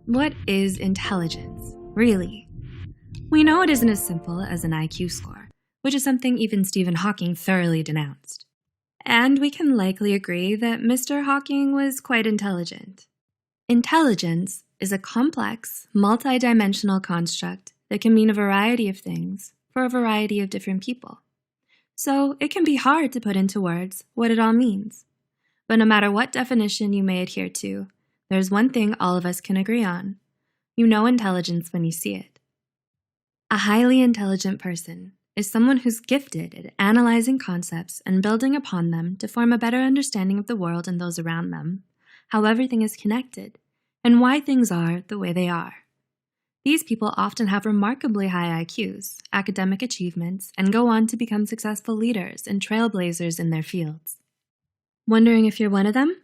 What is intelligence, really? We know it isn't as simple as an IQ score, which is something even Stephen Hawking thoroughly denounced. And we can likely agree that Mr. Hawking was quite intelligent. Intelligence is a complex, multi-dimensional construct that can mean a variety of things for a variety of different people. So it can be hard to put into words what it all means. But no matter what definition you may adhere to, there's one thing all of us can agree on. You know intelligence when you see it. A highly intelligent person is someone who's gifted at analyzing concepts and building upon them to form a better understanding of the world and those around them, how everything is connected, and why things are the way they are. These people often have remarkably high IQs, academic achievements, and go on to become successful leaders and trailblazers in their fields. Wondering if you're one of them?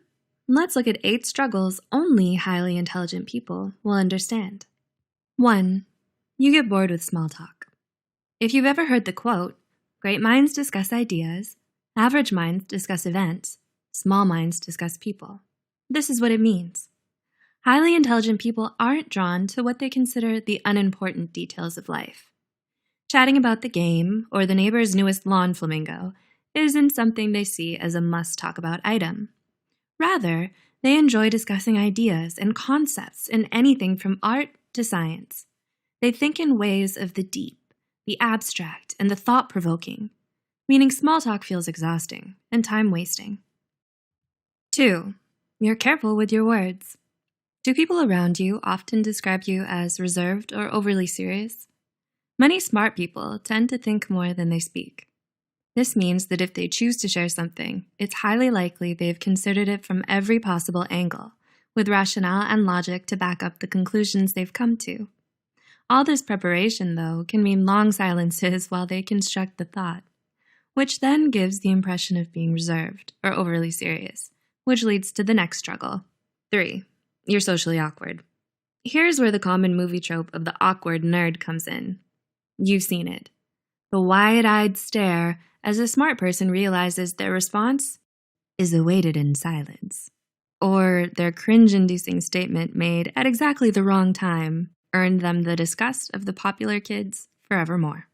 Let's look at 8 struggles only highly intelligent people will understand. 1. You get bored with small talk. If you've ever heard the quote, "Great minds discuss ideas, average minds discuss events, small minds discuss people," this is what it means. Highly intelligent people aren't drawn to what they consider the unimportant details of life. Chatting about the game or the neighbor's newest lawn flamingo isn't something they see as a must-talk-about item. Rather, they enjoy discussing ideas and concepts in anything from art to science. They think in ways of the deep, the abstract, and the thought-provoking, meaning small talk feels exhausting and time-wasting. 2. You're careful with your words. Do people around you often describe you as reserved or overly serious? Many smart people tend to think more than they speak. This means that if they choose to share something, it's highly likely they've considered it from every possible angle, with rationale and logic to back up the conclusions they've come to. All this preparation, though, can mean long silences while they construct the thought, which then gives the impression of being reserved or overly serious, which leads to the next struggle. 3. You're socially awkward. Here's where the common movie trope of the awkward nerd comes in. You've seen it. The wide-eyed stare as a smart person realizes their response is awaited in silence, or their cringe-inducing statement made at exactly the wrong time earned them the disgust of the popular kids forevermore.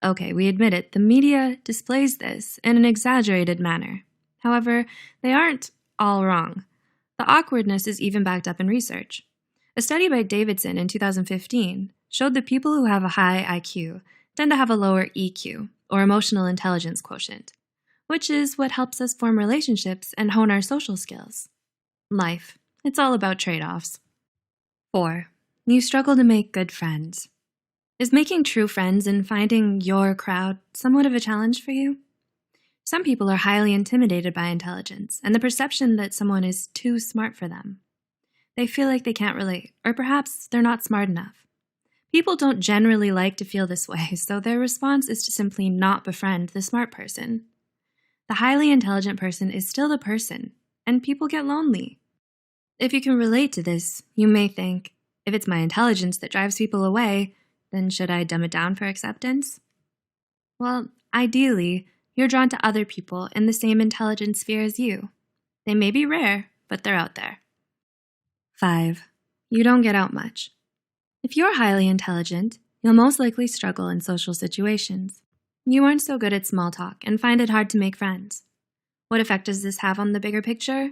Okay, we admit it, the media displays this in an exaggerated manner. However, they aren't all wrong. The awkwardness is even backed up in research. A study by Davidson in 2015 showed that people who have a high IQ tend to have a lower EQ, or emotional intelligence quotient, which is what helps us form relationships and hone our social skills. Life, it's all about trade-offs. 4. You struggle to make good friends. Is making true friends and finding your crowd somewhat of a challenge for you? Some people are highly intimidated by intelligence and the perception that someone is too smart for them. They feel like they can't relate, or perhaps they're not smart enough. People don't generally like to feel this way, so their response is to simply not befriend the smart person. The highly intelligent person is still the person, and people get lonely. If you can relate to this, you may think, if it's my intelligence that drives people away, then should I dumb it down for acceptance? Well, ideally, you're drawn to other people in the same intelligence sphere as you. They may be rare, but they're out there. 5. You don't get out much. If you're highly intelligent, you'll most likely struggle in social situations. You aren't so good at small talk and find it hard to make friends. What effect does this have on the bigger picture?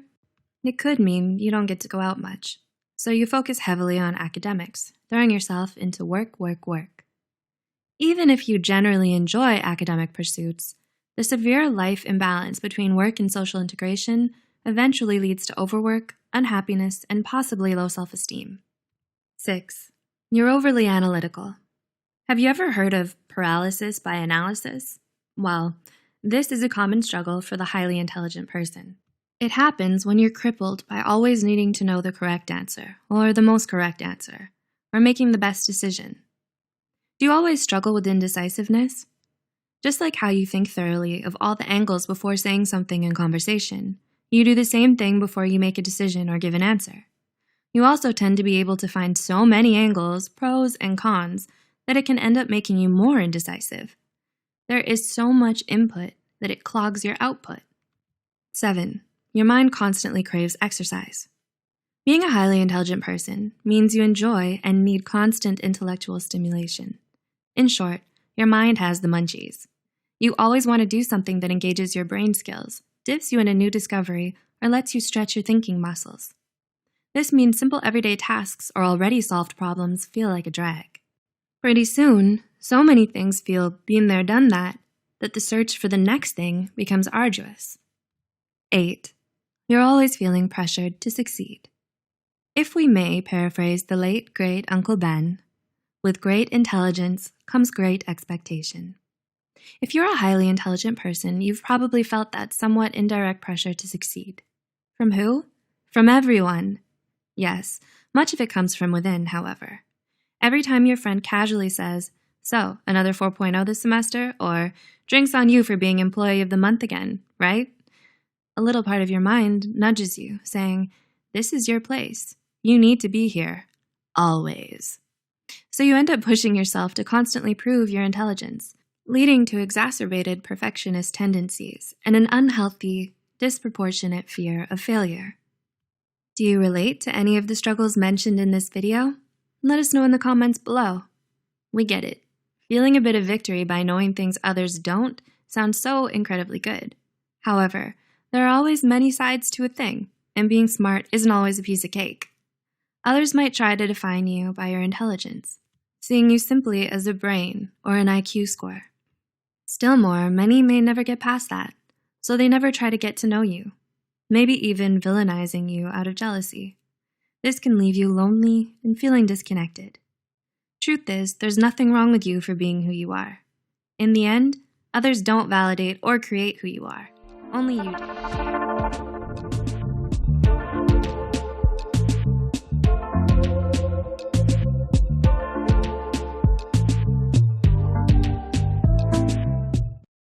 It could mean you don't get to go out much, so you focus heavily on academics, throwing yourself into work. Even if you generally enjoy academic pursuits, the severe life imbalance between work and social integration eventually leads to overwork, unhappiness, and possibly low self-esteem. 6. You're overly analytical. Have you ever heard of paralysis by analysis? Well, this is a common struggle for the highly intelligent person. It happens when you're crippled by always needing to know the correct answer, or the most correct answer, or making the best decision. Do you always struggle with indecisiveness? Just like how you think thoroughly of all the angles before saying something in conversation, you do the same thing before you make a decision or give an answer. You also tend to be able to find so many angles, pros and cons, that it can end up making you more indecisive. There is so much input that it clogs your output. 7. Your mind constantly craves exercise. Being a highly intelligent person means you enjoy and need constant intellectual stimulation. In short, your mind has the munchies. You always want to do something that engages your brain skills, dips you in a new discovery, or lets you stretch your thinking muscles. This means simple everyday tasks or already solved problems feel like a drag. Pretty soon, so many things feel been there, done that the search for the next thing becomes arduous. 8. You're always feeling pressured to succeed. If we may paraphrase the late, great Uncle Ben, with great intelligence comes great expectation. If you're a highly intelligent person, you've probably felt that somewhat indirect pressure to succeed. From who? From everyone. Yes, much of it comes from within, however. Every time your friend casually says, "So, another 4.0 this semester?" or "Drinks on you for being employee of the month again, right?" a little part of your mind nudges you, saying, "This is your place. You need to be here. Always." So you end up pushing yourself to constantly prove your intelligence, leading to exacerbated perfectionist tendencies and an unhealthy, disproportionate fear of failure. Do you relate to any of the struggles mentioned in this video? Let us know in the comments below. We get it. Feeling a bit of victory by knowing things others don't sounds so incredibly good. However, there are always many sides to a thing, and being smart isn't always a piece of cake. Others might try to define you by your intelligence, seeing you simply as a brain or an IQ score. Still more, many may never get past that, so they never try to get to know you, maybe even villainizing you out of jealousy. This can leave you lonely and feeling disconnected. Truth is, there's nothing wrong with you for being who you are. In the end, others don't validate or create who you are. Only you do.